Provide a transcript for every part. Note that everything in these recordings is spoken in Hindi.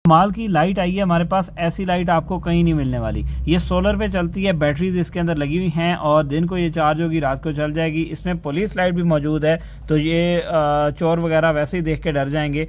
माल की लाइट आई है हमारे पास, ऐसी लाइट आपको कहीं नहीं मिलने वाली। ये सोलर पे चलती है, बैटरीज इसके अंदर लगी हुई हैं और दिन को ये चार्ज होगी, रात को चल जाएगी। इसमें पुलिस लाइट भी मौजूद है, तो ये चोर वगैरह वैसे ही देख के डर जाएंगे।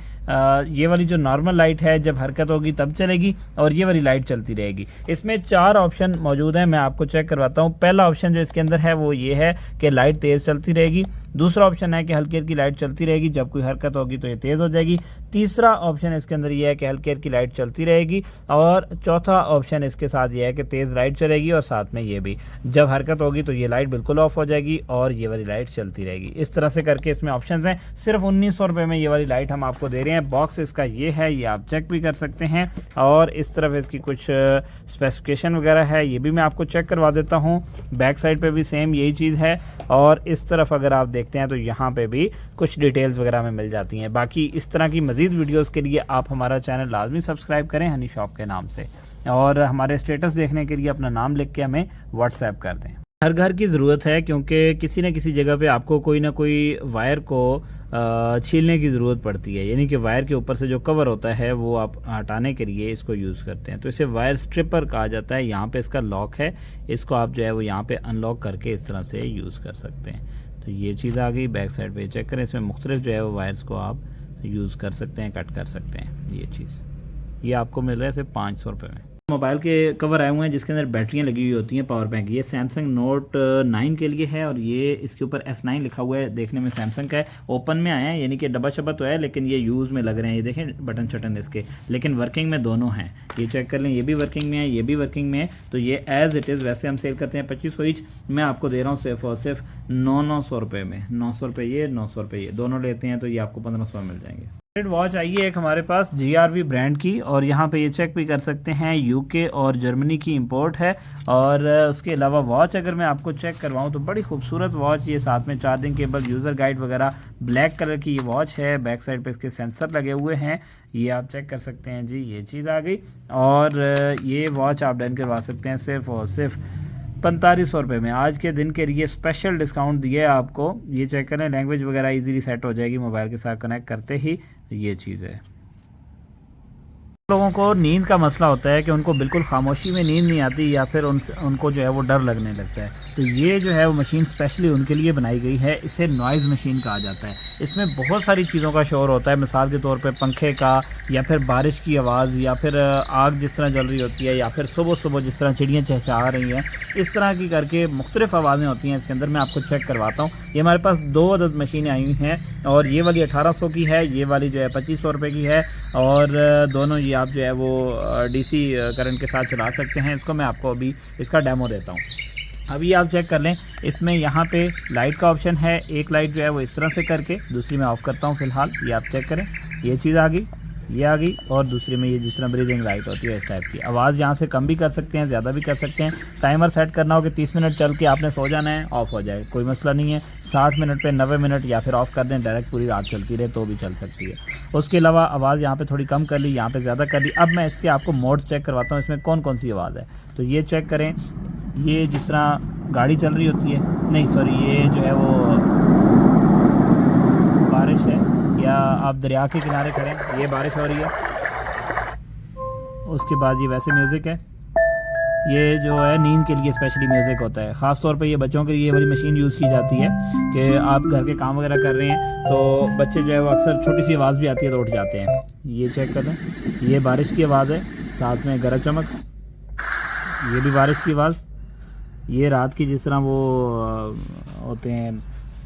ये वाली जो नॉर्मल लाइट है जब हरकत होगी तब चलेगी और ये वाली लाइट चलती रहेगी। इसमें 4 ऑप्शन मौजूद हैं, मैं आपको चेक करवाता हूँ। पहला ऑप्शन जो इसके अंदर है वो ये है कि लाइट तेज़ चलती रहेगी। दूसरा ऑप्शन है कि हल्की हल्की लाइट चलती रहेगी, जब कोई हरकत होगी तो ये तेज़ हो जाएगी। तीसरा ऑप्शन इसके अंदर ये है कि हल्की हल्की लाइट चलती रहेगी। और चौथा ऑप्शन इसके साथ ये है कि तेज़ लाइट चलेगी और साथ में ये भी, जब हरकत होगी तो ये लाइट बिल्कुल ऑफ हो जाएगी और ये वाली लाइट चलती रहेगी। इस तरह से करके इसमें ऑप्शंस हैं। सिर्फ 1900 रुपये में ये वाली लाइट हम आपको दे रहे हैं। बॉक्स इसका ये है, ये आप चेक भी कर सकते हैं। और इस तरफ इसकी कुछ स्पेसिफिकेशन वगैरह है, ये भी मैं आपको चेक करवा देता हूँ। बैक साइड पे भी सेम यही चीज़ है और इस तरफ अगर आप देखते हैं तो यहाँ पे भी कुछ डिटेल्स वगैरह में मिल जाती हैं। बाकी इस तरह की मज़ीद वीडियोस के लिए आप हमारा चैनल लाजमी सब्सक्राइब करें हनी शॉप के नाम से, और हमारे स्टेटस देखने के लिए अपना नाम लिख के हमें व्हाट्सएप कर दें। हर घर की ज़रूरत है, क्योंकि किसी न किसी जगह पे आपको कोई ना कोई वायर को छीलने की ज़रूरत पड़ती है, यानी कि वायर के ऊपर से जो कवर होता है वो आप हटाने के लिए इसको यूज़ करते हैं, तो इसे वायर स्ट्रिपर कहा जाता है। यहाँ पे इसका लॉक है, इसको आप जो है वो यहाँ पे अनलॉक करके इस तरह से यूज़ कर सकते हैं। तो ये चीज़ आ गई। बैक साइड पे चेक करें, इसमें मुख्तलिफ जो है वो वायर्स को आप यूज़ कर सकते हैं, कट कर सकते हैं। ये चीज़ ये आपको मिल रहा है सिर्फ 500 रुपये में। मोबाइल के कवर आए हुए हैं जिसके अंदर बैटरियां लगी हुई होती हैं, पावर बैंक। ये सैमसंग नोट 9 के लिए है और ये इसके ऊपर S9 लिखा हुआ है, देखने में सैमसंग का है। ओपन में आया है, यानी कि डब्बा शब्बा तो है लेकिन ये यूज़ में लग रहे हैं। ये देखें बटन शटन इसके, लेकिन वर्किंग में दोनों हैं। ये चेक कर लें, ये भी वर्किंग में है, ये भी वर्किंग में है। तो ये एज़ इट इज़, वैसे हम सेल करते हैं 2500 ईच, मैं आपको दे रहा हूँ सिर्फ और सिर्फ 900 रुपये में। 900 रुपये ये, 900 रुपये ये, दोनों लेते हैं तो ये आपको 1500 मिल जाएंगे। वॉच आई है एक हमारे पास GRV ब्रांड की, और यहाँ पे ये चेक भी कर सकते हैं UK और जर्मनी की इंपोर्ट है। और उसके अलावा वॉच अगर मैं आपको चेक करवाऊँ तो बड़ी खूबसूरत वॉच, ये साथ में चार्जिंग केबल, यूज़र गाइड वगैरह, ब्लैक कलर की ये वॉच है। बैक साइड पे इसके सेंसर लगे हुए हैं, ये आप चेक कर सकते हैं जी। ये चीज़ आ गई और ये वॉच आप डन करवा सकते हैं सिर्फ और सिर्फ 4500 रुपये में। आज के दिन के लिए स्पेशल डिस्काउंट दिए आपको। ये चेक करें, लैंग्वेज वगैरह इजीली सेट हो जाएगी मोबाइल के साथ कनेक्ट करते ही। ये चीज़ है। लोगों को नींद का मसला होता है कि उनको बिल्कुल खामोशी में नींद नहीं आती, या फिर उनको जो है वो डर लगने लगता है, तो ये जो है वो मशीन स्पेशली उनके लिए बनाई गई है। इसे नॉइज़ मशीन कहा जाता है। इसमें बहुत सारी चीज़ों का शोर होता है, मिसाल के तौर पे पंखे का, या फिर बारिश की आवाज़, या फिर आग जिस तरह जल रही होती है, या फिर सुबह सुबह जिस तरह चिड़ियाँ चहचहा रही हैं, इस तरह की करके मुख्तलिफ आवाज़ें होती हैं इसके अंदर। मैं आपको चेक करवाता हूँ। ये हमारे पास 2 अदद मशीनें आई हुई हैं, और ये वाली 1800 की है, ये वाली जो है 2500 रुपये की है। और दोनों ये आप जो है वो DC करंट के साथ चला सकते हैं। इसको मैं आपको अभी इसका डेमो देता हूँ। अभी आप चेक कर लें, इसमें यहाँ पे लाइट का ऑप्शन है। एक लाइट जो है वो इस तरह से करके, दूसरी मैं ऑफ़ करता हूँ फ़िलहाल। ये आप चेक करें, ये चीज़ आ गई, ये आ गई। और दूसरी में ये जिस तरह ब्रीदिंग लाइट होती है इस टाइप की। आवाज़ यहाँ से कम भी कर सकते हैं, ज़्यादा भी कर सकते हैं। टाइमर सेट करना हो कि 30 मिनट चल के आपने सो जाना है, ऑफ़ हो जाए, कोई मसला नहीं है। 60 मिनट पे 90 मिनट, या फिर ऑफ़ कर दें, डायरेक्ट पूरी रात चलती रहे तो भी चल सकती है। उसके अलावा आवाज़ यहाँ पे थोड़ी कम कर ली, यहाँ पे ज़्यादा कर ली। अब मैं इसके आपको मोड्स चेक करवाता हूँ, इसमें कौन कौन सी आवाज़ है। तो ये चेक करें, ये जिस तरह गाड़ी चल रही होती है, नहीं सॉरी, ये जो है वो बारिश है, या आप दरिया के किनारे खड़े, ये बारिश हो रही है। उसके बाद ये वैसे म्यूज़िक है, ये जो है नींद के लिए स्पेशली म्यूज़िक होता है। ख़ास तौर पे ये बच्चों के लिए ये वाली मशीन यूज़ की जाती है कि आप घर के काम वगैरह कर रहे हैं तो बच्चे जो है वो अक्सर छोटी सी आवाज़ भी आती है तो उठ जाते हैं। ये चेक कर लें, ये बारिश की आवाज़ है, साथ में गरज चमक, ये भी बारिश की आवाज़। ये रात की जिस तरह वो होते हैं,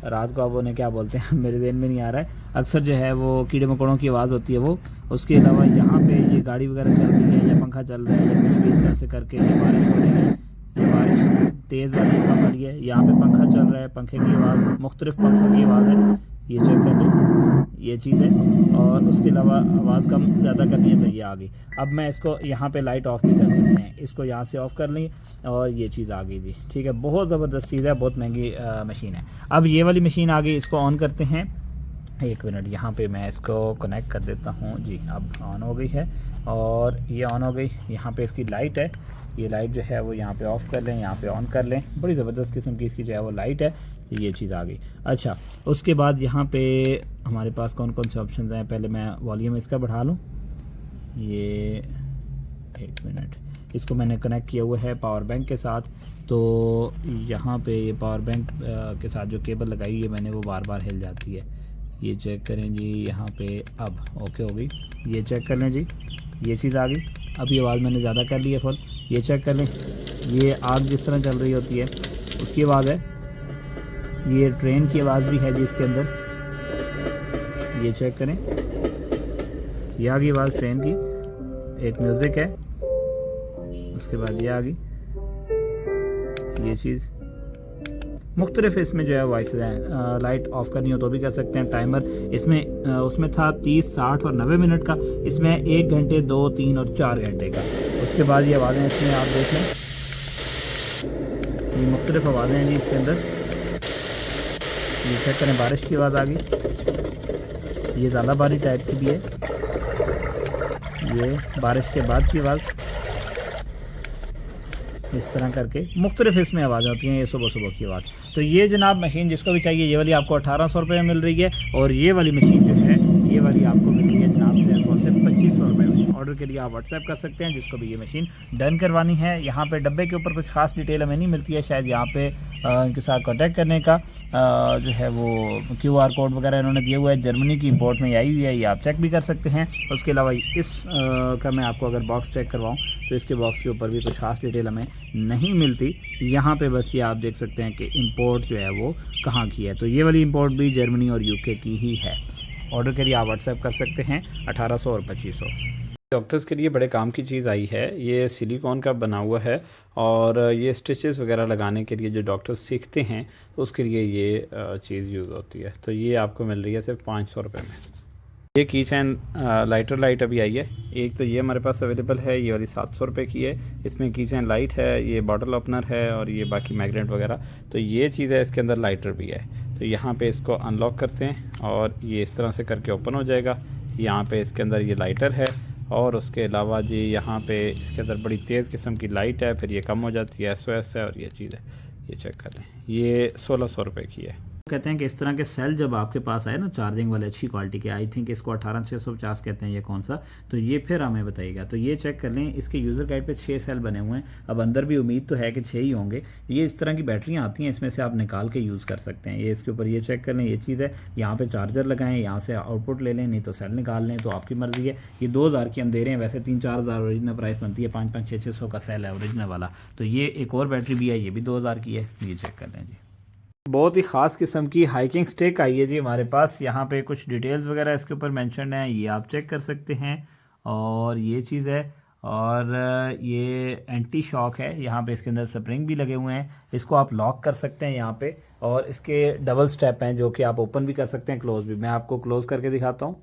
रात को आप उन्हें क्या बोलते हैं मेरे ज़हन में नहीं आ रहा है, अक्सर जो है वो कीड़े मकोड़ों की आवाज़ होती है वो। उसके अलावा यहाँ पे ये गाड़ी वगैरह चल रही है, या पंखा चल रहा है, या कुछ भी इस तरह से करके ये बारिश हो रही है। ये बारिश तेज़ वाली कम वाली है, यहाँ पे पंखा चल रहा है, पंखे की आवाज़, मुख्तलिफ पंखों की आवाज़ है। ये चेक कर लें, ये चीज़ है। और उसके अलावा आवाज़ कम ज़्यादा करनी है तो ये आ गई। अब मैं इसको यहाँ पे लाइट ऑफ़ भी कर सकते हैं, इसको यहाँ से ऑफ़ कर लें और ये चीज़ आ गई जी। ठीक है, बहुत ज़बरदस्त चीज़ है, बहुत महंगी मशीन है। अब ये वाली मशीन आ गई, इसको ऑन करते हैं। 1 मिनट, यहाँ पे मैं इसको कनेक्ट कर देता हूँ जी। अब ऑन हो गई है और ये ऑन हो गई। यहाँ पे इसकी लाइट है, ये लाइट जो है वो यहाँ पे ऑफ़ कर लें, यहाँ पे ऑन कर लें। बड़ी ज़बरदस्त किस्म की इसकी जो है वो लाइट है। तो ये चीज़ आ गई। अच्छा, उसके बाद यहाँ पे हमारे पास कौन कौन से ऑप्शन हैं, पहले मैं वॉल्यूम इसका बढ़ा लूँ। ये 1 मिनट, इसको मैंने कनेक्ट किया हुआ है पावर बैंक के साथ। तो यहाँ पे ये पावर बैंक के साथ जो केबल लगाई हुई है मैंने, वो बार बार हिल जाती है। ये चेक करें जी, यहाँ पे अब ओके हो गई। ये चेक कर लें जी, ये चीज़ आ गई। अब ये आवाज़ मैंने ज़्यादा कर ली है फुल। ये चेक कर लें, ये आग जिस तरह चल रही होती है उसकी आवाज़ है। ये ट्रेन की आवाज़ भी है जी इसके अंदर। ये चेक करें, ये आ गई आवाज़ ट्रेन की। एक म्यूज़िक है, उसके बाद ये आ गई ये चीज़। मुख्तलिफ इसमें जो है वॉइस हैं। लाइट ऑफ करनी हो तो भी कर सकते हैं। टाइमर इसमें उसमें था 30, 60 और 90 मिनट का, इसमें 1 घंटे, 2, 3 और 4 घंटे का। उसके बाद ये आवाज़ें इसमें आप देख लें, ये मुख्तलिफ आवाज़ें हैं जी इसके अंदर। ये चेक करें, बारिश की आवाज़ आ गई। ये ज़्यादा बारी टाइप की भी है, ये बारिश के बाद की आवाज़। इस तरह करके मुख्तलिफ इसमें आवाज़ आती हैं। ये सुबह सुबह की आवाज़। तो ये जनाब मशीन जिसको भी चाहिए, ये वाली आपको 1800 रुपये में मिल रही है। और ये वाली मशीन जो है, ये वाली आपको मिल रही है जनाब सिर्फ और सिर्फ 2500 रुपये में। ऑर्डर के लिए आप व्हाट्सएप कर सकते हैं जिसको भी ये मशीन डन करवानी है। यहाँ पे डब्बे के ऊपर कुछ खास डिटेल हमें नहीं मिलती है, शायद यहाँ पे इनके साथ कॉन्टैक्ट करने का जो है वो QR कोड वगैरह इन्होंने दिया हुआ है। जर्मनी की इंपोर्ट में आई हुई है, ये आप चेक भी कर सकते हैं। उसके अलावा इस का मैं आपको अगर बॉक्स चेक करवाऊँ तो इसके बॉक्स के ऊपर भी कुछ खास डिटेल हमें नहीं मिलती। यहाँ पे बस ये आप देख सकते हैं कि इंपोर्ट जो है वो कहाँ की है। तो ये वाली इंपोर्ट भी जर्मनी और UK की ही है। ऑर्डर के लिए आप व्हाट्सएप कर सकते हैं 1800 और 2500। डॉक्टर्स के लिए बड़े काम की चीज़ आई है। ये सिलिकॉन का बना हुआ है और ये स्टिचेस वगैरह लगाने के लिए जो डॉक्टर्स सीखते हैं तो उसके लिए ये चीज़ यूज़ होती है। तो ये आपको मिल रही है सिर्फ 500 रुपये में। ये की चैन लाइटर लाइट अभी आई है। एक तो ये हमारे पास अवेलेबल है, ये वाली 700 रुपये की है। इसमें की चैन लाइट है, ये बॉटल ओपनर है और ये बाकी मैग्नेट वगैरह। तो ये चीज़ है, इसके अंदर लाइटर भी है। तो यहाँ पे इसको अनलॉक करते हैं और ये इस तरह से करके ओपन हो जाएगा। यहाँ पे इसके अंदर ये लाइटर है और उसके अलावा जी यहाँ पे इसके अंदर बड़ी तेज़ किस्म की लाइट है, फिर ये कम हो जाती है, SOS है और ये चीज़ है। ये चेक कर लें, ये 1600 रुपये की है। कहते हैं कि इस तरह के सेल जब आपके पास आए ना चार्जिंग वाले अच्छी क्वालिटी के, आई थिंक इसको 18650 कहते हैं, ये कौन सा, तो ये फिर हमें बताइएगा। तो ये चेक कर लें, इसके यूज़र गाइड पे 6 सेल बने हुए हैं। अब अंदर भी उम्मीद तो है कि 6 ही होंगे। ये इस तरह की बैटरियाँ आती हैं, इसमें से आप निकाल के यूज़ कर सकते हैं। ये इसके ऊपर ये चेक कर लें, ये चीज़ है। यहाँ पर चार्जर लगाएँ, यहाँ से आउटपुट ले लें, नहीं तो सेल निकाल लें, तो आपकी मर्ज़ी है। ये 2000 की हम दे रहे हैं, वैसे 3-4 हज़ार ओरिजिनल प्राइस बनती है, 5-5, 600 का सेल है ओरिजिनल वाला। तो ये एक और बैटरी भी है, ये भी 2000 की है। ये चेक कर लें जी। बहुत ही ख़ास किस्म की हाइकिंग स्टिक आई है जी हमारे पास। यहाँ पे कुछ डिटेल्स वगैरह इसके ऊपर मेंशन है, ये आप चेक कर सकते हैं। और ये चीज़ है, और ये एंटी शॉक है। यहाँ पे इसके अंदर स्प्रिंग भी लगे हुए हैं, इसको आप लॉक कर सकते हैं यहाँ पे। और इसके डबल स्टेप हैं जो कि आप ओपन भी कर सकते हैं, क्लोज़ भी। मैं आपको क्लोज़ करके दिखाता हूँ।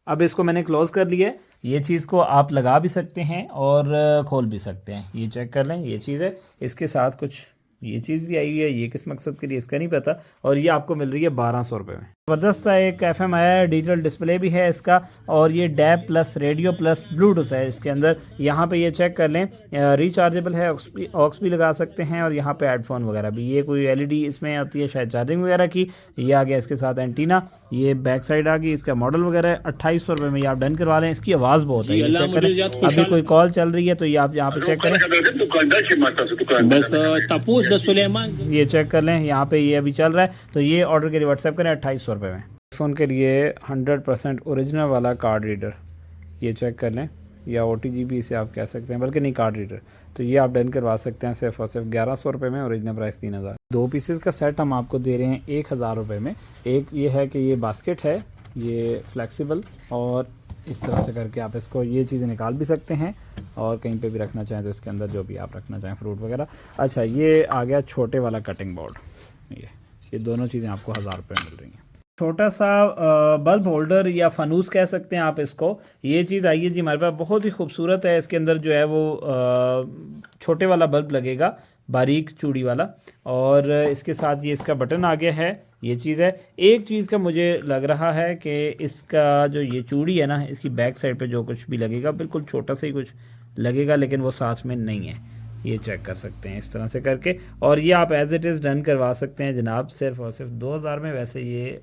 अब इसको मैंने क्लोज़ कर लिया है। ये चीज़ को आप लगा भी सकते हैं और खोल भी सकते हैं। ये चेक कर लें, ये चीज़ है। इसके साथ कुछ ये चीज़ भी आई हुई है, ये किस मकसद के लिए इसका नहीं पता। और ये आपको मिल रही है 1200 रुपये में। ज़बरदस्त सा एक FM आया है, डिजिटल डिस्प्ले भी है इसका। और ये dab plus radio plus Bluetooth है इसके अंदर। यहाँ पे ये चेक कर लें, रिचार्जेबल है, ऑक्स भी लगा सकते हैं और यहाँ पे हेडफोन वगैरह भी। ये कोई LED इसमें आती है शायद चार्जिंग वगैरह की। ये आ गया इसके साथ एंटीना, ये बैक साइड आ गई। इसका मॉडल वगैरह है 2800 रुपये में, ये आप डन करवा लें। इसकी आवाज़ बहुत है, ये चेक करें। अभी कोई कॉल चल रही है तो ये आप यहाँ पे चेक करें, ये चेक कर लें। यहाँ पे ये अभी चल रहा है। तो ये ऑर्डर के लिए व्हाट्सएप करें 2800 रुपये में। फ़ोन के लिए 100% ओरिजिनल वाला कार्ड रीडर, ये चेक कर लें, या OTG भी इसे आप कह सकते हैं, बल्कि नहीं कार्ड रीडर। तो ये आप डन करवा सकते हैं सिर्फ और सिर्फ 1100 रुपये में, ओरिजिनल प्राइस 3000। 2 पीसेस का सेट हम आपको दे रहे हैं 1000 रुपये में। एक ये है कि ये बास्केट है, ये फ्लेक्सिबल, और इस तरह से करके आप इसको ये चीज़ें निकाल भी सकते हैं और कहीं पे भी रखना चाहें तो इसके अंदर जो भी आप रखना चाहें, फ्रूट वगैरह। अच्छा, ये आ गया छोटे वाला कटिंग बोर्ड। ये दोनों चीज़ें आपको 1000 रुपये मिल रही हैं। छोटा सा बल्ब होल्डर या फानूस कह सकते हैं आप इसको। ये चीज़ आई है जी हमारे पास, बहुत ही खूबसूरत है। इसके अंदर जो है वो छोटे वाला बल्ब लगेगा, बारीक चूड़ी वाला। और इसके साथ ये इसका बटन आ गया है, ये चीज़ है। एक चीज़ का मुझे लग रहा है कि इसका जो ये चूड़ी है ना, इसकी बैक साइड पे जो कुछ भी लगेगा बिल्कुल छोटा सा ही कुछ लगेगा, लेकिन वो साथ में नहीं है। ये चेक कर सकते हैं इस तरह से करके। और ये आप एज इट इज़ डन करवा सकते हैं जनाब, सिर्फ और सिर्फ 2000 में। वैसे ये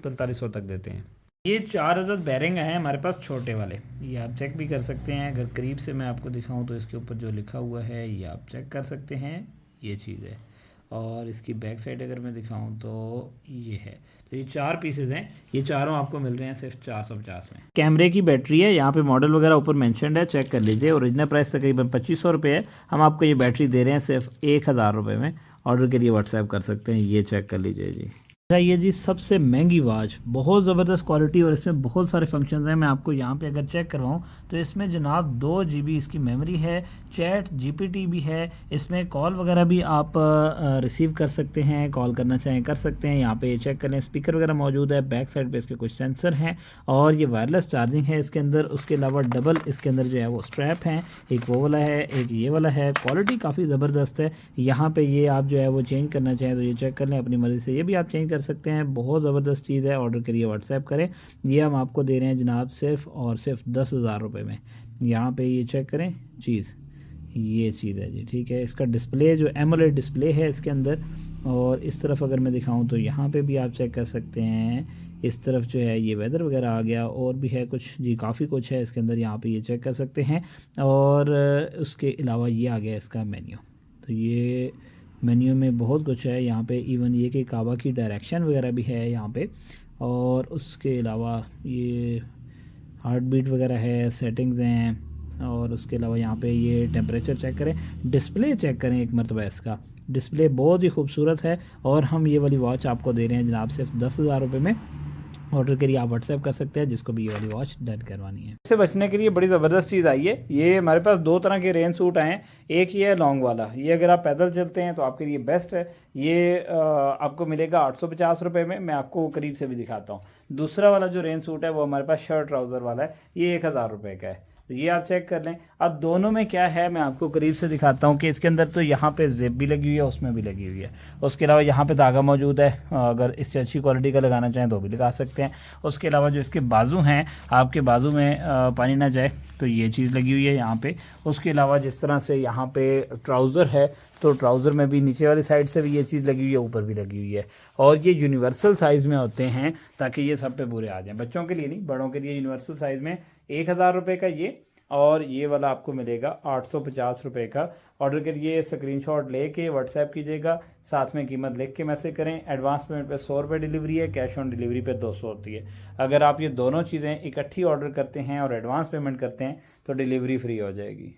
4500 तक देते हैं। ये 4 अदद बैरिंग हैं हमारे पास छोटे वाले, ये आप चेक भी कर सकते हैं। अगर करीब से मैं आपको दिखाऊं तो इसके ऊपर जो लिखा हुआ है ये आप चेक कर सकते हैं, ये चीज़ है। और इसकी बैक साइड अगर मैं दिखाऊं तो ये है। तो ये 4 पीसेज हैं, ये चारों आपको मिल रहे हैं सिर्फ 450 में। कैमरे की बैटरी है, यहाँ पे मॉडल वगैरह ऊपर मेंशन्ड है, चेक कर लीजिए। ओरिजिनल प्राइस तकरीबन 2500 रुपये है, हम आपको ये बैटरी दे रहे हैं सिर्फ 1000 रुपये में। ऑर्डर के लिए व्हाट्सएप कर सकते हैं, ये चेक कर लीजिए जी। ये जी सबसे महंगी वॉच, बहुत ज़बरदस्त क्वालिटी और इसमें बहुत सारे फंक्शंस हैं। मैं आपको यहाँ पे अगर चेक करवाऊँ तो इसमें जनाब 2 GB इसकी मेमोरी है, चैट GPT भी है, इसमें कॉल वगैरह भी आप रिसीव कर सकते हैं, कॉल करना चाहें कर सकते हैं। यहाँ पे ये चेक करें, स्पीकर वगैरह मौजूद है, बैक साइड पे इसके कुछ सेंसर हैं और ये वायरलेस चार्जिंग है इसके अंदर। उसके अलावा डबल इसके अंदर जो है वो स्ट्रैप हैं, एक वो वाला है एक ये वाला है। क्वालिटी काफ़ी ज़बरदस्त है। यहाँ पर ये आप जो है वो चेंज करना चाहें तो ये चेक कर लें अपनी मर्ज़ी से, ये भी आप चेंज कर सकते हैं। बहुत ज़बरदस्त चीज़ है, ऑर्डर करिए व्हाट्सएप करें। ये हम आपको दे रहे हैं जनाब सिर्फ और सिर्फ 10,000 रुपये में। यहाँ पे ये चेक करें चीज़, ये चीज़ है जी, ठीक है। इसका डिस्प्ले जो एमोलेड डिस्प्ले है इसके अंदर, और इस तरफ अगर मैं दिखाऊं तो यहाँ पे भी आप चेक कर सकते हैं। इस तरफ जो है ये वेदर वगैरह आ गया और भी है कुछ जी, काफ़ी कुछ है इसके अंदर, यहाँ पे ये चेक कर सकते हैं। और उसके अलावा ये आ गया इसका मेन्यू, तो ये मेन्यू में बहुत कुछ है यहाँ पे। इवन ये कि काबा की डायरेक्शन वगैरह भी है यहाँ पे। और उसके अलावा ये हार्ट बीट वगैरह है, सेटिंग्स हैं। और उसके अलावा यहाँ पे ये टेम्परेचर चेक करें, डिस्प्ले चेक करें एक मरतबा, इसका डिस्प्ले बहुत ही खूबसूरत है। और हम ये वाली वॉच आपको दे रहे हैं जनाब सिर्फ 10,000 रुपये में। ऑर्डर के लिए आप व्हाट्सएप कर सकते हैं जिसको भी ये वाली वॉच डन करवानी है। इससे बचने के लिए बड़ी ज़बरदस्त चीज़ आई है, ये हमारे पास 2 तरह के रेन सूट आए हैं। एक ये है लॉन्ग वाला, ये अगर आप पैदल चलते हैं तो आपके लिए बेस्ट है। ये आपको मिलेगा 850 रुपये में, मैं आपको करीब से भी दिखाता हूँ। दूसरा वाला जो रेन सूट है वो हमारे पास शर्ट ट्राउज़र वाला है, ये 1000 रुपये का है। तो ये आप चेक कर लें। अब दोनों में क्या है मैं आपको करीब से दिखाता हूँ कि इसके अंदर तो यहाँ पे जिप भी लगी हुई है, उसमें भी लगी हुई है। उसके अलावा यहाँ पे धागा मौजूद है, अगर इससे अच्छी क्वालिटी का लगाना चाहें तो भी लगा सकते हैं। उसके अलावा जो इसके बाजू हैं, आपके बाजू में पानी ना जाए तो ये चीज़ लगी हुई है यहाँ पे। उसके अलावा जिस तरह से यहाँ पे ट्राउज़र है तो ट्राउज़र में भी नीचे वाली साइड से भी ये चीज़ लगी हुई है, ऊपर भी लगी हुई है। और ये यूनिवर्सल साइज़ में होते हैं ताकि ये सब पे पूरे आ जाएं, बच्चों के लिए नहीं बड़ों के लिए यूनिवर्सल साइज़ में। 1000 रुपये का ये, और ये वाला आपको मिलेगा 850 रुपये का। ऑर्डर करिए, स्क्रीनशॉट लेके व्हाट्सएप कीजिएगा, साथ में कीमत लिख के मैसेज करें। एडवांस पेमेंट पे 100 रुपये डिलीवरी है, कैश ऑन डिलीवरी पे 200 होती है। अगर आप ये दोनों चीज़ें इकट्ठी ऑर्डर करते हैं और एडवांस पेमेंट करते हैं तो डिलीवरी फ्री हो जाएगी।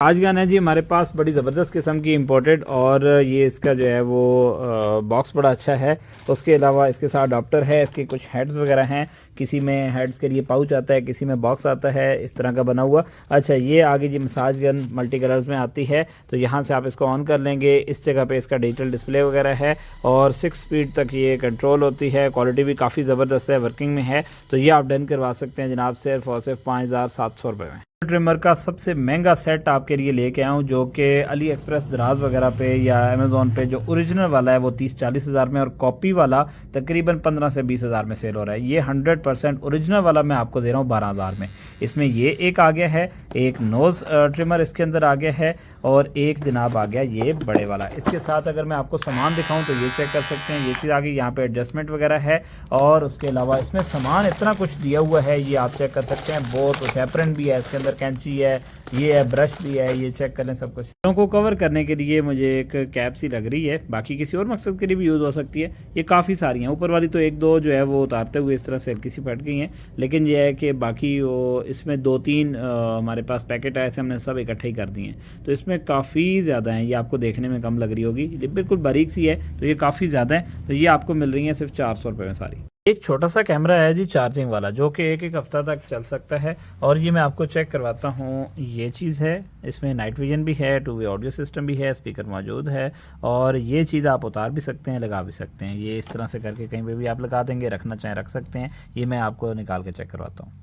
आज गाना है जी हमारे पास बड़ी ज़बरदस्त किस्म की इम्पोर्टेड, और ये इसका जो है वो बॉक्स बड़ा अच्छा है। उसके अलावा इसके साथ अडाप्टर है, इसके कुछ हेड्स वगैरह हैं, किसी में हेड्स के लिए पाउच आता है, किसी में बॉक्स आता है इस तरह का बना हुआ। अच्छा, ये आगे जी मसाज गन मल्टी कलर्स में आती है, तो यहाँ से आप इसको ऑन कर लेंगे। इस जगह पे इसका डिजिटल डिस्प्ले वगैरह है और 6 स्पीड तक ये कंट्रोल होती है। क्वालिटी भी काफ़ी ज़बरदस्त है, वर्किंग में है। तो ये आप डन करवा सकते हैं जनाब सिर्फ और सिर्फ 5700 रुपये में। ट्रिमर का सबसे महंगा सेट आपके लिए लेके आया हूँ, जो कि अली एक्सप्रेस दराज वगैरह पे या अमेज़ोन पे जो ओरिजिनल वाला है वो 30-40 हज़ार में, और कॉपी वाला तकरीबन 15 से 20 हज़ार में सेल हो रहा है। ये 100% ओरिजिनल वाला मैं आपको दे रहा हूँ 12,000 में। इसमें ये एक आ गया है, एक नोज़ ट्रिमर इसके अंदर आ गया है, और एक जनाब आ गया ये बड़े वाला। इसके साथ अगर मैं आपको सामान दिखाऊं तो ये चेक कर सकते हैं, ये चीज़ आ गई, यहाँ पे एडजस्टमेंट वगैरह है। और उसके अलावा इसमें सामान इतना कुछ दिया हुआ है, ये आप चेक कर सकते हैं। बहुत कुछ एप्रन भी है इसके अंदर, कैंची है, ये है, ब्रश भी है, ये चेक कर लें सब कुछ। को कवर करने के लिए मुझे एक कैप सी लग रही है, बाकी किसी और मकसद के लिए भी यूज़ हो सकती है। ये काफ़ी सारी हैं, ऊपर वाली तो 1-2 जो है वो उतारते हुए इस तरह से हल्की सी फट गई हैं, लेकिन ये है कि बाकी वो इसमें 2-3 हमारे पास पैकेट आए थे, हमने सब इकट्ठे ही कर दिए हैं। तो इसमें काफ़ी ज़्यादा हैं, ये आपको देखने में कम लग रही होगी, बिल्कुल बारीक सी है, तो ये काफ़ी ज़्यादा है। तो ये आपको मिल रही है सिर्फ 400 रुपये में सारी। एक छोटा सा कैमरा है जी चार्जिंग वाला, जो कि एक हफ्ता तक चल सकता है। और ये मैं आपको चेक करवाता हूँ, ये चीज़ है, इसमें नाइट विजन भी है, 2 वे ऑडियो सिस्टम भी है, स्पीकर मौजूद है, और ये चीज़ आप उतार भी सकते हैं, लगा भी सकते हैं। ये इस तरह से करके कहीं पे भी आप लगा देंगे, रखना चाहें रख सकते हैं। ये मैं आपको निकाल के चेक करवाता हूँ।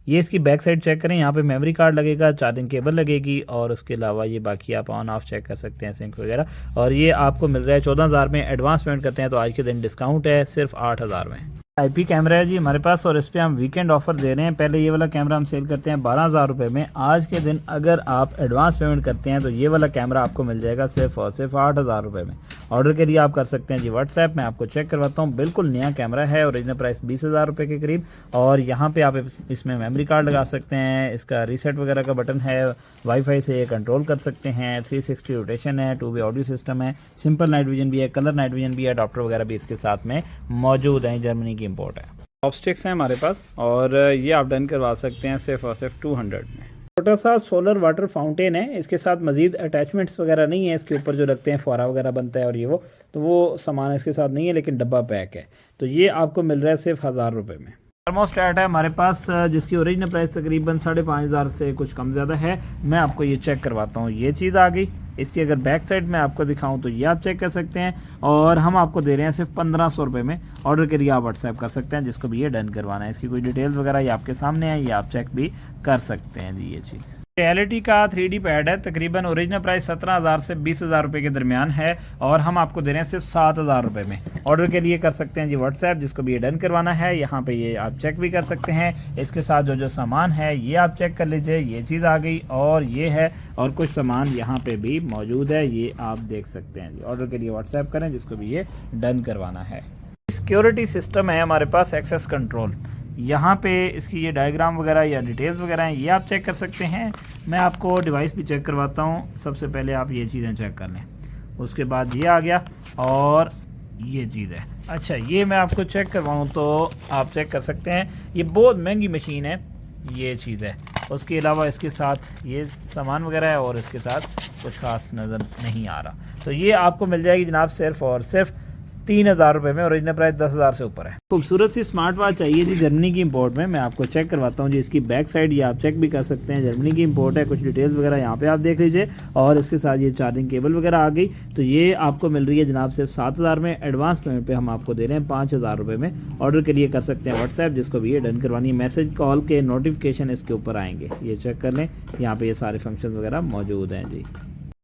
ये इसकी बैक साइड चेक करें, यहाँ पे मेमोरी कार्ड लगेगा, चार्जिंग केबल लगेगी, और उसके अलावा ये बाकी आप ऑन ऑफ चेक कर सकते हैं, सिंक वगैरह। और ये आपको मिल रहा है 14,000 में। एडवांस पेमेंट करते हैं तो आज के दिन डिस्काउंट है सिर्फ 8,000 में। IP कैमरा है जी हमारे पास, और इस पर हम वीकेंड ऑफर दे रहे हैं। पहले ये वाला कैमरा हम सेल करते हैं 12,000 रुपये में। आज के दिन अगर आप एडवांस पेमेंट करते हैं तो ये वाला कैमरा आपको मिल जाएगा सिर्फ और सिर्फ 8,000 रुपये में। ऑर्डर के लिए आप कर सकते हैं जी व्हाट्सएप। मैं आपको चेक करवाता हूँ, बिल्कुल नया कैमरा है, ओरिजिनल प्राइस 20,000 रुपये के करीब। और यहाँ पे आप इसमें मेमोरी कार्ड लगा सकते हैं, इसका रीसेट वगैरह का बटन है, वाईफाई से ये कंट्रोल कर सकते हैं, 360 रोटेशन है, 2 वे ऑडियो सिस्टम है, सिंपल नाइट विजन भी है, कलर नाइट विजन भी है, अडॉप्टर वगैरह भी इसके साथ में मौजूद है। जर्मनी की इंपोर्ट है। ऑप्स्टिक्स हैं हमारे पास और ये आप डन करवा सकते हैं सिर्फ और सिर्फ 200 में। छोटा सा सोलर वाटर फाउंटेन है, इसके साथ मजीद अटैचमेंट्स वगैरह नहीं है। इसके ऊपर जो रखते हैं फुआरा वगैरह बनता है और ये तो वो सामान इसके साथ नहीं है, लेकिन डब्बा पैक है। तो ये आपको मिल रहा है सिर्फ 1000 रुपये में। थर्मोस्टेट है हमारे पास, जिसकी ओरिजिनल प्राइस तकरीबन 5,500 से कुछ कम ज़्यादा है। मैं आपको ये चेक करवाता हूँ। ये चीज़ आ गई। इसकी अगर बैक साइड में आपको दिखाऊं तो ये आप चेक कर सकते हैं और हम आपको दे रहे हैं सिर्फ 1500 रुपये में। ऑर्डर के लिए आप व्हाट्सएप कर सकते हैं, जिसको भी ये डन करवाना है। इसकी कोई डिटेल्स वगैरह ये आपके सामने है, ये आप चेक भी कर सकते हैं जी। ये चीज़ रियलिटी का 3D पैड है, तकरीबन ओरिजिनल प्राइस 17,000 से 20,000 रुपये के दरमियान है और हम आपको दे रहे हैं सिर्फ 7,000 रुपये में। ऑर्डर के लिए कर सकते हैं जी व्हाट्सएप, जिसको भी ये डन करवाना है। यहाँ पे ये आप चेक भी कर सकते हैं। इसके साथ जो जो सामान है ये आप चेक कर लीजिए। ये चीज़ आ गई और ये है, और कुछ सामान यहाँ पे भी मौजूद है, ये आप देख सकते हैं जी। ऑर्डर के लिए व्हाट्सएप करें, जिसको भी ये डन करवाना है। सिक्योरिटी सिस्टम है हमारे पास, एक्सेस कंट्रोल। यहाँ पे इसकी ये डायग्राम वगैरह या डिटेल्स वगैरह हैं, ये आप चेक कर सकते हैं। मैं आपको डिवाइस भी चेक करवाता हूँ। सबसे पहले आप ये चीज़ें चेक कर लें, उसके बाद ये आ गया और ये चीज़ है। अच्छा, ये मैं आपको चेक करवाऊँ तो आप चेक कर सकते हैं। ये बहुत महंगी मशीन है, ये चीज़ है। उसके अलावा इसके साथ ये सामान वगैरह है और इसके साथ कुछ खास नज़र नहीं आ रहा। तो ये आपको मिल जाएगी जनाब सिर्फ और सिर्फ 3,000 रुपये में। ओरिजिनल प्राइस 10,000 से ऊपर है। खूबसूरत सी स्मार्ट वॉच चाहिए जी, जर्मनी की इंपोर्ट में। मैं आपको चेक करवाता हूँ जी। इसकी बैक साइड ये आप चेक भी कर सकते हैं, जर्मनी की इंपोर्ट है। कुछ डिटेल्स वगैरह यहाँ पे आप देख लीजिए और इसके साथ ये चार्जिंग केबल वगैरह आ गई। तो ये आपको मिल रही है जनाब सिर्फ 7,000 में। एडवांस पेमेंट पे हम आपको दे रहे हैं 5,000 रुपये में। ऑर्डर के लिए कर सकते हैं व्हाट्सएप, जिसको भी ये डन करवानी है। मैसेज कॉल के नोटिफिकेशन इसके ऊपर आएंगे, ये चेक कर लें। यहाँ पे ये सारे फंक्शन वगैरह मौजूद हैं जी।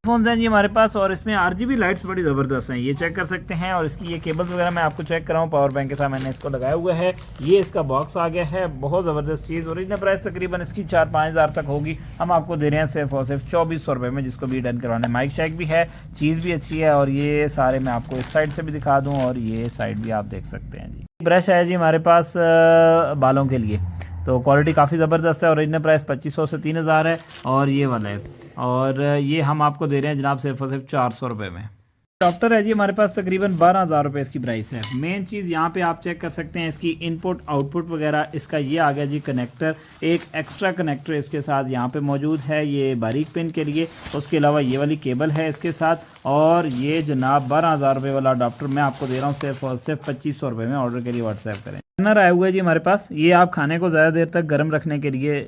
फोन्स हैं जी हमारे पास और इसमें RGB लाइट्स बड़ी ज़बरदस्त हैं, ये चेक कर सकते हैं। और इसकी ये केबल्स वगैरह मैं आपको चेक कराऊँ, पावर बैंक के साथ मैंने इसको लगाया हुआ है। ये इसका बॉक्स आ गया है, बहुत ज़बरदस्त चीज़। ओरिजिनल प्राइस तकरीबन इसकी 4-5 हज़ार तक होगी। हम आपको दे रहे हैं सिर्फ और सिर्फ 2400 रुपये में, जिसको भी डन करवाना है। माइक चेक भी है, चीज़ भी अच्छी है। और ये सारे मैं आपको इस साइड से भी दिखा दूँ और ये साइड भी आप देख सकते हैं जी। ब्रश है जी हमारे पास बालों के लिए, तो क्वालिटी काफ़ी ज़बरदस्त है। ओरिजिनल प्राइस 2500 से 3,000 है और ये वाला है। और ये हम आपको दे रहे हैं जनाब सिर्फ और सिर्फ 400 रुपये में। डॉक्टर है जी हमारे पास, तकरीबन 12,000 रुपये इसकी प्राइस है। मेन चीज़ यहाँ पे आप चेक कर सकते हैं इसकी इनपुट आउटपुट वगैरह। इसका ये आ गया जी कनेक्टर, एक एक्स्ट्रा कनेक्टर इसके साथ यहाँ पे मौजूद है, ये बारीक पिन के लिए। उसके अलावा ये वाली केबल है इसके साथ। और ये जनाब 12,000 रुपये वाला अडॉप्टर मैं आपको दे रहा हूँ सिर्फ और सिर्फ 2500 रुपये में। ऑर्डर के लिए व्हाट्सएप करें। बर्नर आया हुआ है जी हमारे पास, ये आप खाने को ज़्यादा देर तक गर्म रखने के लिए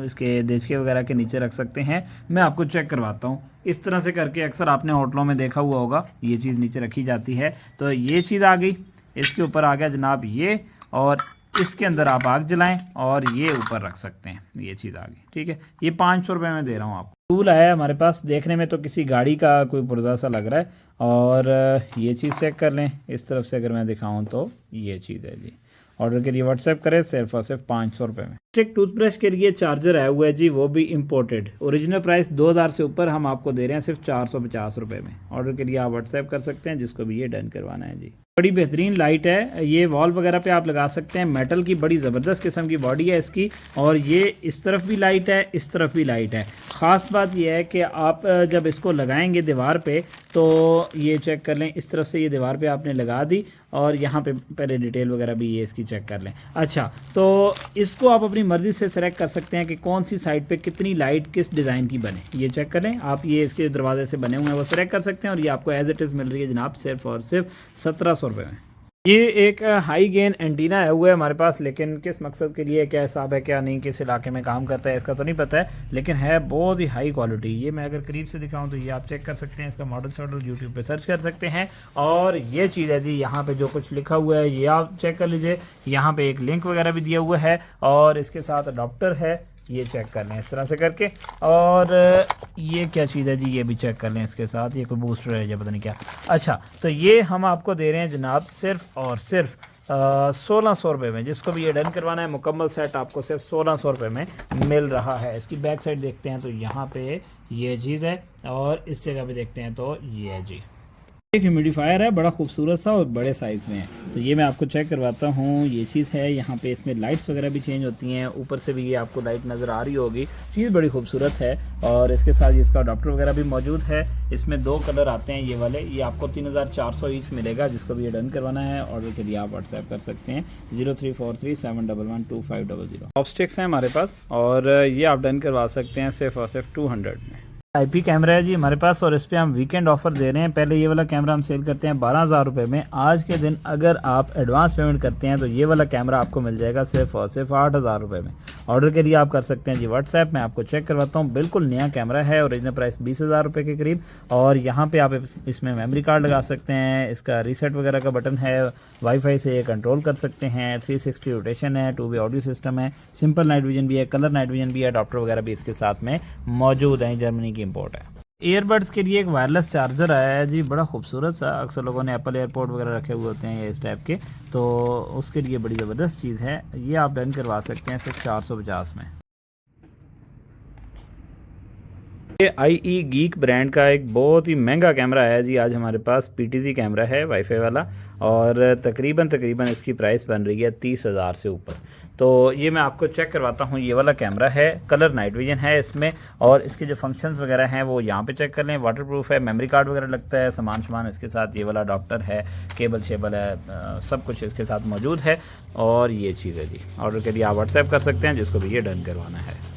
इसके देचके वगैरह के नीचे रख सकते हैं। मैं आपको चेक करवाता हूँ। इस तरह से करके अक्सर आपने होटलों में देखा हुआ होगा, ये चीज़ नीचे रखी जाती है। तो ये चीज़ आ गई, इसके ऊपर आ गया जनाब ये, और इसके अंदर आप आग जलाएं और ये ऊपर रख सकते हैं। ये चीज़ आ गई, ठीक है। ये 500 रुपये में दे रहा हूँ आपको। टूल आया है हमारे पास, देखने में तो किसी गाड़ी का कोई पुर्जा सा लग रहा है। और ये चीज़ चेक कर लें, इस तरफ से अगर मैं दिखाऊँ तो ये चीज़ है जी। ऑर्डर के लिए व्हाट्सएप करें सिर्फ और सिर्फ 500 रुपये में। इलेक्ट्रिक टूथब्रश के लिए चार्जर आया हुआ है जी, वो भी इंपोर्टेड। ओरिजिनल प्राइस 2,000 से ऊपर, हम आपको दे रहे हैं सिर्फ 450 रुपये में। ऑर्डर के लिए आप व्हाट्सएप कर सकते हैं, जिसको भी ये डन करवाना है जी। बड़ी बेहतरीन लाइट है, ये वॉल वगैरह पे आप लगा सकते हैं। मेटल की बड़ी ज़बरदस्त किस्म की बॉडी है इसकी। और ये इस तरफ भी लाइट है, इस तरफ भी लाइट है। ख़ास बात यह है कि आप जब इसको लगाएंगे दीवार पे, तो ये चेक कर लें, इस तरफ से ये दीवार पे आपने लगा दी और यहाँ पे पहले डिटेल वगैरह भी ये इसकी चेक कर लें। अच्छा, तो इसको आप अपनी मर्ज़ी से सेलेक्ट कर सकते हैं कि कौन सी साइड पे कितनी लाइट किस डिज़ाइन की बने। ये चेक कर लें आप, ये इसके दरवाजे से बने हुए हैं वो सेलेक्ट कर सकते हैं। और ये आपको एज इट इज़ मिल रही है जनाब सिर्फ और सिर्फ 1700 रुपये में। ये एक हाई गेन एंटीना है हुआ है हमारे पास, लेकिन किस मकसद के लिए, क्या हिसाब है, क्या नहीं, किस इलाके में काम करता है इसका तो नहीं पता है, लेकिन है बहुत ही हाई क्वालिटी। ये मैं अगर करीब से दिखाऊं तो ये आप चेक कर सकते हैं। इसका मॉडल शॉडल यूट्यूब पे सर्च कर सकते हैं। और ये चीज़ है जी, यहाँ पे जो कुछ लिखा हुआ है ये आप चेक कर लीजिए। यहाँ पे एक लिंक वगैरह भी दिया हुआ है और इसके साथ अडॉप्टर है, ये चेक कर लें इस तरह से करके। और ये क्या चीज़ है जी, ये भी चेक कर लें इसके साथ। ये कोई बूस्टर है या पता नहीं क्या। अच्छा, तो ये हम आपको दे रहे हैं जनाब सिर्फ और सिर्फ 1600 रुपये में, जिसको भी ये डन करवाना है। मुकम्मल सेट आपको सिर्फ 1600 रुपये में मिल रहा है। इसकी बैक साइड देखते हैं तो यहाँ पे ये चीज़ है और इस जगह पे देखते हैं तो ये है जी। एक ह्यूमिडिफायर है, बड़ा खूबसूरत सा और बड़े साइज़ में है। तो ये मैं आपको चेक करवाता हूँ। ये चीज़ है, यहाँ पे इसमें लाइट्स वगैरह भी चेंज होती हैं, ऊपर से भी ये आपको लाइट नज़र आ रही होगी। चीज़ बड़ी खूबसूरत है और इसके साथ इसका अडाप्टर वगैरह भी मौजूद है। इसमें 2 कलर आते हैं ये वाले। ये आपको 3400 ईच मिलेगा। जिसको भी ये डन करवाना है ऑर्डर के लिए आप व्हाट्सएप कर सकते हैं 0343711250। ऑप्स्टिक्स हैं हमारे पास और ये आप डन करवा सकते हैं सिर्फ और सिर्फ 200 में। IP कैमरा है जी हमारे पास और इस पर हम वीकेंड ऑफर दे रहे हैं। पहले ये वाला कैमरा हम सेल करते हैं 12,000 रुपये में। आज के दिन अगर आप एडवांस पेमेंट करते हैं तो ये वाला कैमरा आपको मिल जाएगा सिर्फ और सिर्फ 8,000 रुपये में। ऑर्डर के लिए आप कर सकते हैं जी व्हाट्सएप। मैं आपको चेक करवाता हूँ। बिल्कुल नया कैमरा है, ओरिजिनल प्राइस 20,000 रुपये के करीब। और यहाँ पे आप इसमें मेमोरी कार्ड लगा सकते हैं। इसका रीसेट वगैरह का बटन है, वाईफाई से ये कंट्रोल कर सकते हैं। 360 रोटेशन है, 2 वे ऑडियो सिस्टम है, सिंपल नाइट विजन भी है, कलर नाइट विजन भी है, अडॉप्टर वगैरह भी इसके साथ में मौजूद है। जर्मनी की इम्पोर्ट है। ईयरबड्स के लिए एक वायरलेस चार्जर आया है जी, बड़ा खूबसूरत सा। अक्सर लोगों ने एप्पल एयरपोर्ट वगैरह रखे हुए होते हैं इस टाइप के, तो उसके लिए बड़ी ज़बरदस्त चीज़ है। ये आप डन करवा सकते हैं सिर्फ 450 में। ये IE गीक ब्रांड का एक बहुत ही महंगा कैमरा है जी आज हमारे पास। PTZ कैमरा है वाईफाई वाला और तकरीबन इसकी प्राइस बन रही है 30,000 से ऊपर। तो ये मैं आपको चेक करवाता हूँ। ये वाला कैमरा है, कलर नाइट विजन है इसमें और इसके जो फंक्शंस वगैरह हैं वो यहाँ पे चेक कर लें। वाटरप्रूफ है, मेमोरी कार्ड वगैरह लगता है, सामान इसके साथ। ये वाला अडॉप्टर है, केबल शेबल है, सब कुछ इसके साथ मौजूद है। और ये चीज़ है जी। ऑर्डर के लिए आप व्हाट्सएप कर सकते हैं जिसको भी ये डन करवाना है।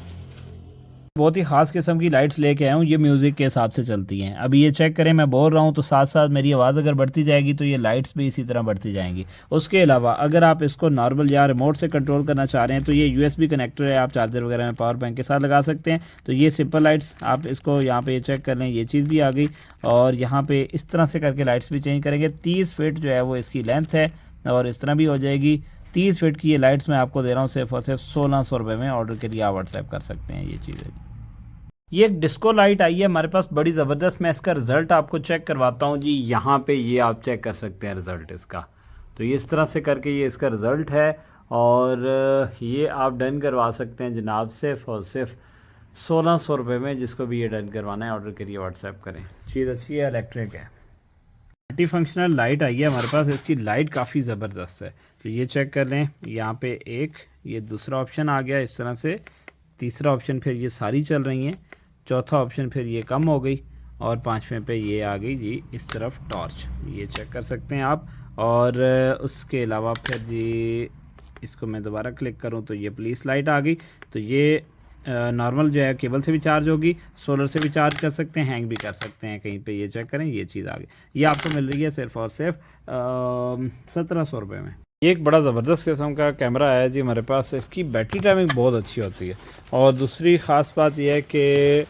बहुत ही ख़ास किस्म की लाइट्स लेके आया हूँ। ये म्यूज़िक के हिसाब से चलती हैं। अभी ये चेक करें, मैं बोल रहा हूँ तो साथ साथ मेरी आवाज़ अगर बढ़ती जाएगी तो ये लाइट्स भी इसी तरह बढ़ती जाएंगी। उसके अलावा अगर आप इसको नॉर्मल या रिमोट से कंट्रोल करना चाह रहे हैं तो ये USB कनेक्टर है, आप चार्जर वगैरह में पावर बैंक के साथ लगा सकते हैं। तो ये सिंपल लाइट्स आप इसको यहाँ पर चेक कर लें, ये चीज़ भी आ गई। और यहाँ पर इस तरह से करके लाइट्स भी चेंज करेंगे। 30 फीट जो है वो इसकी लेंथ है और इस तरह भी हो जाएगी। 30 फीट की ये लाइट्स मैं आपको दे रहा हूँ सिर्फ और सिर्फ 1600 रुपये में। ऑर्डर के लिए आप व्हाट्सएप कर सकते हैं। ये चीज़ है। ये एक डिस्को लाइट आई है हमारे पास, बड़ी ज़बरदस्त। मैं इसका रिज़ल्ट आपको चेक करवाता हूँ जी। यहाँ पे ये आप चेक कर सकते हैं रिज़ल्ट इसका। तो ये इस तरह से करके ये इसका रिज़ल्ट है और ये आप डन करवा सकते हैं जनाब सिर्फ और सिर्फ 1600 रुपये में। जिसको भी ये डन करवाना है ऑर्डर करिए, व्हाट्सएप करें। चीज़ अच्छी है, इलेक्ट्रिक है। मल्टी फंक्शनल लाइट आई है हमारे पास। इसकी लाइट काफ़ी ज़बरदस्त है। तो ये चेक कर लें, यहाँ पे ये दूसरा ऑप्शन आ गया इस तरह से, तीसरा ऑप्शन फिर ये सारी चल रही हैं, चौथा ऑप्शन फिर ये कम हो गई और 5वें पे ये आ गई जी इस तरफ टॉर्च। ये चेक कर सकते हैं आप। और उसके अलावा फिर जी इसको मैं दोबारा क्लिक करूं तो ये पुलिस लाइट आ गई। तो ये नॉर्मल जो है केबल से भी चार्ज होगी, सोलर से भी चार्ज कर सकते हैं, हैंग भी कर सकते हैं कहीं पे। ये चेक करें, ये चीज़ आ गई। ये आपको मिल रही है सिर्फ और सिर्फ 1700 रुपये में। ये एक बड़ा ज़बरदस्त किस्म का कैमरा है जी हमारे पास। इसकी बैटरी टाइमिंग बहुत अच्छी होती है और दूसरी ख़ास बात यह है कि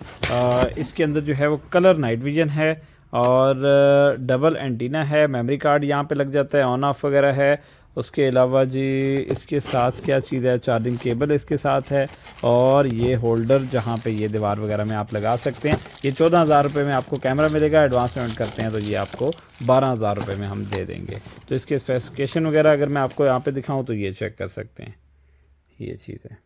इसके अंदर जो है वो कलर नाइट विजन है और डबल एंटीना है। मेमोरी कार्ड यहाँ पे लग जाता है, ऑन ऑफ वगैरह है। उसके अलावा जी इसके साथ क्या चीज़ है, चार्जिंग केबल इसके साथ है और ये होल्डर जहाँ पे ये दीवार वगैरह में आप लगा सकते हैं। ये 14,000 रुपये में आपको कैमरा मिलेगा। एडवांस पेमेंट करते हैं तो ये आपको 12,000 रुपये में हम दे देंगे। तो इसके स्पेसिफिकेशन वगैरह अगर मैं आपको यहाँ पे दिखाऊँ तो ये चेक कर सकते हैं। ये चीज़ है,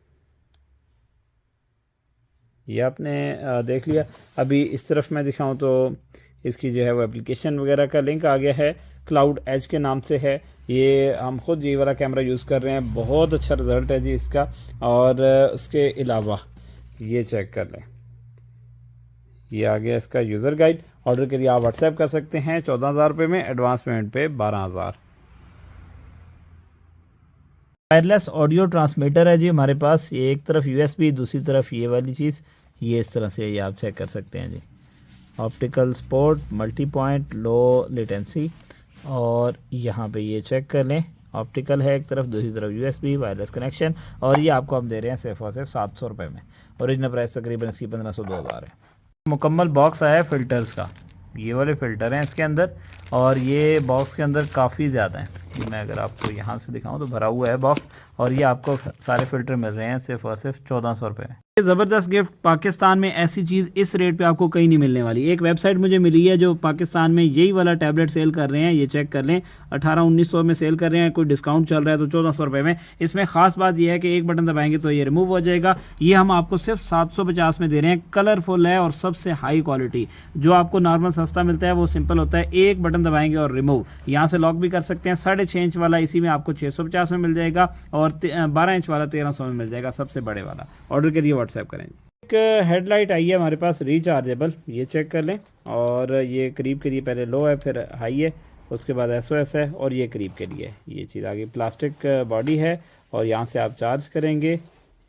ये आपने देख लिया। अभी इस तरफ मैं दिखाऊँ तो इसकी जो है वो एप्लीकेशन वगैरह का लिंक आ गया है, क्लाउड एज के नाम से है। ये हम खुद ये वाला कैमरा यूज़ कर रहे हैं, बहुत अच्छा रिज़ल्ट है जी इसका। और उसके अलावा ये चेक कर लें, ये आ गया इसका यूज़र गाइड। ऑर्डर के लिए आप व्हाट्सएप कर सकते हैं 14,000 रुपये में, एडवांस पेमेंट पे 12,000। वायरलेस ऑडियो ट्रांसमीटर है जी हमारे पास। ये एक तरफ USB, दूसरी तरफ ये वाली चीज़, ये इस तरह से ये आप चेक कर सकते हैं जी। Optical sport, multi point, low latency. और यहाँ पे ये चेक कर लें, ऑप्टिकल है एक तरफ, दूसरी तरफ USB वायरलेस कनेक्शन। और ये आपको हम दे रहे हैं सिर्फ और सिर्फ 700 रुपये में। ओरिजिनल प्राइस तकरीबन इसकी 1500-2000 है। मुकम्मल बॉक्स आया है फ़िल्टर्स का। ये वाले फ़िल्टर हैं इसके अंदर और ये बॉक्स के अंदर काफ़ी ज़्यादा हैं। मैं अगर आपको यहाँ से दिखाऊं तो भरा हुआ है बॉक्स, और ये आपको सारे फ़िल्टर मिल रहे हैं सिर्फ और सिर्फ 1400 रुपये में। ये ज़बरदस्त गिफ्ट, पाकिस्तान में ऐसी चीज़ इस रेट पे आपको कहीं नहीं मिलने वाली। एक वेबसाइट मुझे मिली है जो पाकिस्तान में यही वाला टैबलेट सेल कर रहे हैं, ये चेक कर लें, 1800-1900 में सेल कर रहे हैं, कोई डिस्काउंट चल रहा है तो 1400 रुपये में। इसमें ख़ास बात यह है कि एक बटन दबाएंगे तो ये रिमूव हो जाएगा। ये हम आपको सिर्फ 750 में दे रहे हैं, कलरफुल है और सबसे हाई क्वालिटी। जो आपको नॉर्मल सस्ता मिलता है वो सिंपल होता है, एक बटन दबाएंगे और रिमूव। यहाँ से लॉक भी कर सकते हैं। 6.5 इंच वाला इसी में आपको 650 में मिल जाएगा, और 12 इंच वाला 1300 में मिल जाएगा, सबसे बड़े वाला। ऑर्डर करिए, व्हाट्सएप करेंगे। एक हेडलाइट आई है हमारे पास रिचार्जेबल, ये चेक कर लें, और ये करीब के लिए पहले लो है, फिर हाई है, उसके बाद SOS है, और ये करीब के लिए ये चीज़ आ गई। प्लास्टिक बॉडी है और यहाँ से आप चार्ज करेंगे,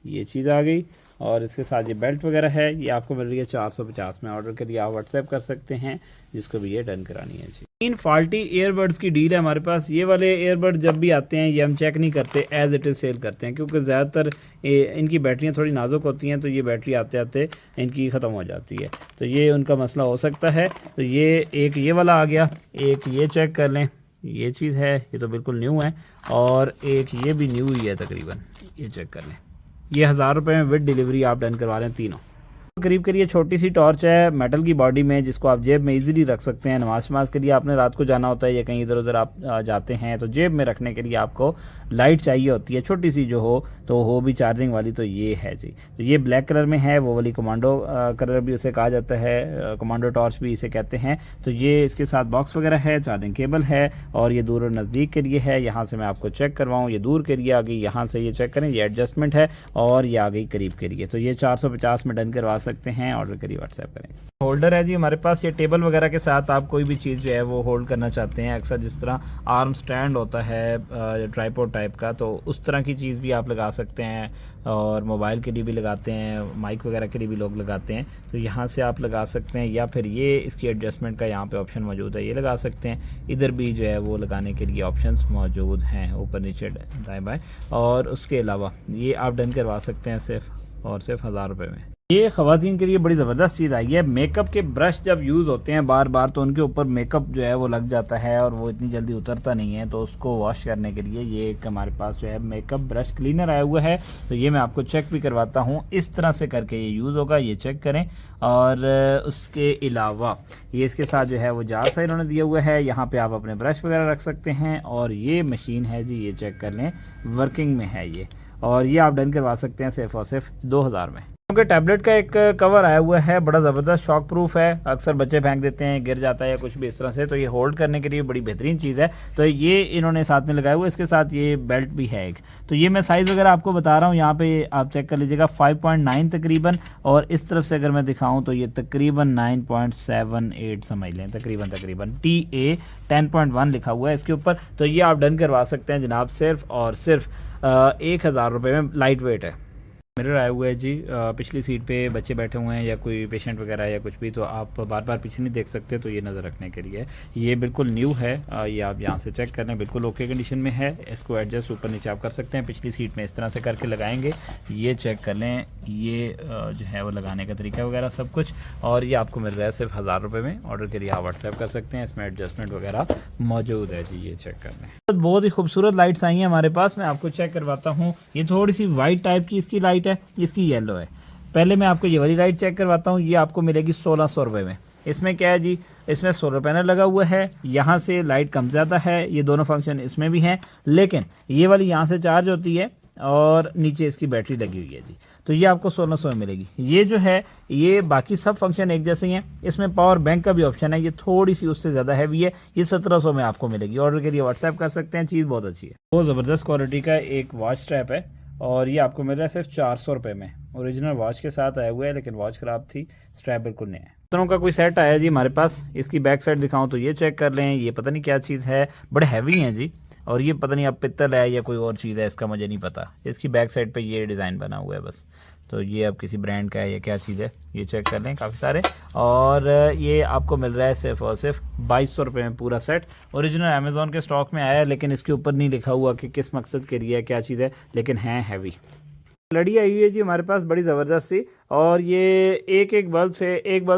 ये चीज़ आ गई, और इसके साथ ये बेल्ट वगैरह है। ये आपको मिल रही है 450 में। ऑर्डर करिए, आप व्हाट्सएप कर सकते हैं जिसको भी ये डन करानी है जी। 3 फाल्टी ईयरबड्स की डील है हमारे पास। ये वाले ईयरबड जब भी आते हैं ये हम चेक नहीं करते, एज इट इज़ सेल करते हैं, क्योंकि ज़्यादातर इनकी बैटरियाँ थोड़ी नाजुक होती हैं, तो ये बैटरी आते आते इनकी ख़त्म हो जाती है, तो ये उनका मसला हो सकता है। तो ये एक ये वाला आ गया, एक ये चेक कर लें, ये चीज़ है, ये तो बिल्कुल न्यू है, और एक ये भी न्यू ही है तकरीबन, ये चेक कर लें। ये 1000 रुपये में विद डिलीवरी आप डन करवा रहे हैं तीनों। करीब करिए छोटी सी टॉर्च है मेटल की बॉडी में, जिसको आप जेब में इजीली रख सकते हैं। नमाज के लिए आपने रात को जाना होता है या कहीं इधर उधर आप जाते हैं, तो जेब में रखने के लिए आपको लाइट चाहिए होती है, छोटी सी जो हो भी चार्जिंग वाली, तो ये है जी। तो ये ब्लैक कलर में है, वो वाली कमांडो कलर भी उसे कहा जाता है, कमांडो टॉर्च भी इसे कहते हैं। तो ये इसके साथ बॉक्स वगैरह है, चार्जिंग केबल है, और ये दूर और नज़दीक के लिए है। यहाँ से मैं आपको चेक करवाऊँ, ये दूर के लिए आ गई, यहाँ से ये चेक करें, ये एडजस्टमेंट है, और ये आ गई करीब के लिए। तो ये 450 में डन करवा सकते हैं। ऑर्डर करिए, व्हाट्सएप करें। होल्डर है जी हमारे पास, ये टेबल वगैरह के साथ आप कोई भी चीज़ जो है वो होल्ड करना चाहते हैं, अक्सर जिस तरह आर्म स्टैंड होता है ट्राइपॉड टाइप का, तो उस तरह की चीज़ भी आप लगा सकते हैं, और मोबाइल के लिए भी लगाते हैं, माइक वगैरह के लिए भी लोग लगाते हैं, तो यहाँ से आप लगा सकते हैं, या फिर ये इसकी एडजस्टमेंट का यहाँ पे ऑप्शन मौजूद है, ये लगा सकते हैं। इधर भी जो है वो लगाने के लिए ऑप्शंस मौजूद हैं, ऊपर नीचे दाएं बाएं, और उसके अलावा ये आप डन करवा सकते हैं सिर्फ और सिर्फ 1000 रुपये में। ये ख़वातीन के लिए बड़ी ज़बरदस्त चीज़ आई है। मेकअप के ब्रश जब यूज़ होते हैं बार बार, तो उनके ऊपर मेकअप जो है वो लग जाता है और वो इतनी जल्दी उतरता नहीं है, तो उसको वॉश करने के लिए ये एक हमारे पास जो है मेकअप ब्रश क्लीनर आया हुआ है। तो ये मैं आपको चेक भी करवाता हूँ, इस तरह से करके ये यूज़ होगा, ये चेक करें। और उसके अलावा ये इसके साथ जो है वो जार सा इन्होंने दिया हुआ है, यहाँ पर आप अपने ब्रश वगैरह रख सकते हैं। और ये मशीन है जी, ये चेक कर लें, वर्किंग में है ये, और ये आप डन करवा सकते हैं सिर्फ और सिर्फ 2000 में। क्योंकि टैबलेट का एक कवर आया हुआ है, बड़ा ज़बरदस्त शॉक प्रूफ है, अक्सर बच्चे फेंक देते हैं, गिर जाता है या कुछ भी इस तरह से, तो ये होल्ड करने के लिए बड़ी बेहतरीन चीज़ है। तो ये इन्होंने साथ में लगाया हुआ है, इसके साथ ये बेल्ट भी है एक। तो ये मैं साइज़ वगैरह आपको बता रहा हूँ, यहाँ पे आप चेक कर लीजिएगा, 5.9 तकरीबन, और इस तरफ से अगर मैं दिखाऊँ तो ये तकरीबन 9.78 समझ लें, तकरीबन TA 10.1 लिखा हुआ है इसके ऊपर। तो ये आप डन करवा सकते हैं जनाब, सिर्फ और सिर्फ 1000 रुपये में। लाइट वेट है। मिरर आया हुआ है जी, पिछली सीट पे बच्चे बैठे हुए हैं या कोई पेशेंट वगैरह या कुछ भी, तो आप बार बार पीछे नहीं देख सकते, तो ये नज़र रखने के लिए। ये बिल्कुल न्यू है, ये आप यहाँ से चेक कर लें, बिल्कुल ओके कंडीशन में है। इसको एडजस्ट ऊपर नीचे आप कर सकते हैं, पिछली सीट में इस तरह से करके लगाएंगे, ये चेक कर लें, ये जो है वो लगाने का तरीका वगैरह सब कुछ। और ये आपको मिल रहा है सिर्फ 1000 रुपये में। ऑर्डर के लिए आप व्हाट्सएप कर सकते हैं, इसमें एडजस्टमेंट वगैरह मौजूद है जी, ये चेक कर लें। बहुत ही खूबसूरत लाइट्स आई हैं हमारे पास, मैं आपको चेक करवाता हूँ। ये थोड़ी सी वाइट टाइप की इसकी लाइट है, इसकी येलो है। पहले मैं आपको ये वाली लाइट चेक करवाता हूँ, ये आपको मिलेगी 1600 रुपये में। इसमें क्या है जी, इसमें सोलर पैनल लगा हुआ है, यहाँ से लाइट कम ज़्यादा है, ये दोनों फंक्शन इसमें भी हैं, लेकिन ये वाली यहाँ से चार्ज होती है और नीचे इसकी बैटरी लगी हुई है जी। तो ये आपको 1600 में मिलेगी। ये जो है ये बाकी सब फंक्शन एक जैसे ही हैं, इसमें पावर बैंक का भी ऑप्शन है, ये थोड़ी सी उससे ज़्यादा हैवी है, ये 1700 में आपको मिलेगी। ऑर्डर के लिए व्हाट्सएप कर सकते हैं, चीज़ बहुत अच्छी है। बहुत ज़बरदस्त क्वालिटी का एक वॉच स्ट्रैप है, और ये आपको मिल रहा है सिर्फ 400 रुपये में। ओरिजिनल वॉच के साथ आया हुआ है, लेकिन वॉच ख़राब थी, स्ट्रैप बिल्कुल नहीं है। दोनों का कोई सेट आया जी हमारे पास। इसकी बैक साइड दिखाऊं तो ये चेक कर लें, ये पता नहीं क्या चीज़ है, बड़े हैवी हैं जी, और ये पता नहीं अब पित्तल है या कोई और चीज़ है, इसका मुझे नहीं पता। इसकी बैक साइड पे ये डिज़ाइन बना हुआ है बस, तो ये अब किसी ब्रांड का है या क्या चीज़ है, ये चेक कर लें, काफ़ी सारे। और ये आपको मिल रहा है सिर्फ और सिर्फ 2200 रुपये में पूरा सेट। ओरिजिनल अमेज़ॉन के स्टॉक में आया है, लेकिन इसके ऊपर नहीं लिखा हुआ कि किस मकसद के लिए क्या चीज़ है, लेकिन है हैवी। लड़ी आई हुई है जी हमारे पास बड़ी ज़बरदस्त सी, और ये एक बल्ब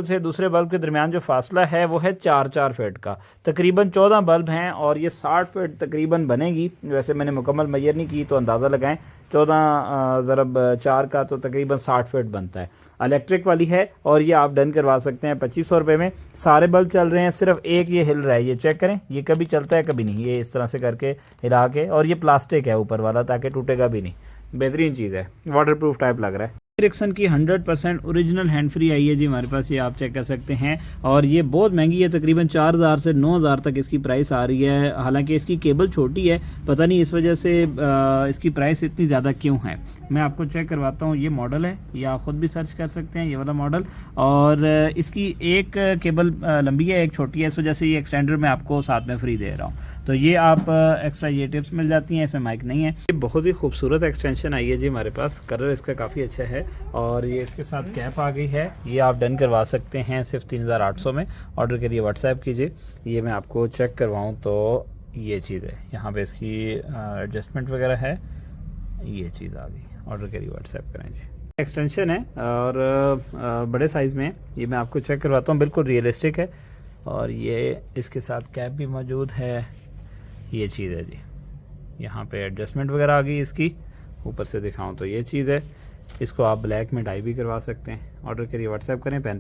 से दूसरे बल्ब के दरमियान जो फासला है वो है 4 फीट का। तकरीबन 14 बल्ब हैं और ये 60 फीट तकरीबन बनेगी। वैसे मैंने मुकम्मल मेजर नहीं की तो अंदाज़ा लगाएं, 14 ज़रब 4 का तो तकरीबन 60 फीट बनता है। इलेक्ट्रिक वाली है और ये आप डन करवा सकते हैं 2500 रुपये में। सारे बल्ब चल रहे हैं, सिर्फ एक ये हिल रहा है, ये चेक करें, ये कभी चलता है कभी नहीं, ये इस तरह से करके हिला के, और ये प्लास्टिक है ऊपर वाला ताकि टूटेगा भी नहीं। बेहतरीन चीज़ है, वाटरप्रूफ टाइप लग रहा है। एरिक्सन की 100% ओरिजिनल हैंड फ्री आई है जी हमारे पास, ये आप चेक कर सकते हैं। और ये बहुत महंगी है, तकरीबन 4000 से 9000 तक इसकी प्राइस आ रही है। हालांकि इसकी केबल छोटी है, पता नहीं इस वजह से इसकी प्राइस इतनी ज़्यादा क्यों है। मैं आपको चेक करवाता हूँ। ये मॉडल है, ये आप ख़ुद भी सर्च कर सकते हैं, ये वाला मॉडल। और इसकी एक केबल लंबी है, एक छोटी है, इस वजह से ये एक्सटेंडर मैं आपको साथ में फ्री दे रहा हूँ। तो ये आप एक्स्ट्रा ये टिप्स मिल जाती हैं, इसमें माइक नहीं है। ये बहुत ही खूबसूरत एक्सटेंशन आई है जी हमारे पास, कलर इसका काफ़ी अच्छा है। और ये इसके साथ कैप आ गई है, ये आप डन करवा सकते हैं सिर्फ 3800 में। ऑर्डर करिए, व्हाट्सएप कीजिए। ये मैं आपको चेक करवाऊँ तो ये चीज़ है, यहाँ पे इसकी एडजस्टमेंट वगैरह है, ये चीज़ आ गई। ऑर्डर करिए, व्हाट्सएप करें जी। एक्सटेंशन है और बड़े साइज़ में है, ये मैं आपको चेक करवाता हूँ, बिल्कुल रियलिस्टिक है। और ये इसके साथ कैप भी मौजूद है, ये चीज़ है जी। यहाँ पे एडजस्टमेंट वगैरह आ गई इसकी, ऊपर से दिखाऊं तो ये चीज़ है। इसको आप ब्लैक में डाई भी करवा सकते हैं। ऑर्डर करिए, व्हाट्सएप करें। 35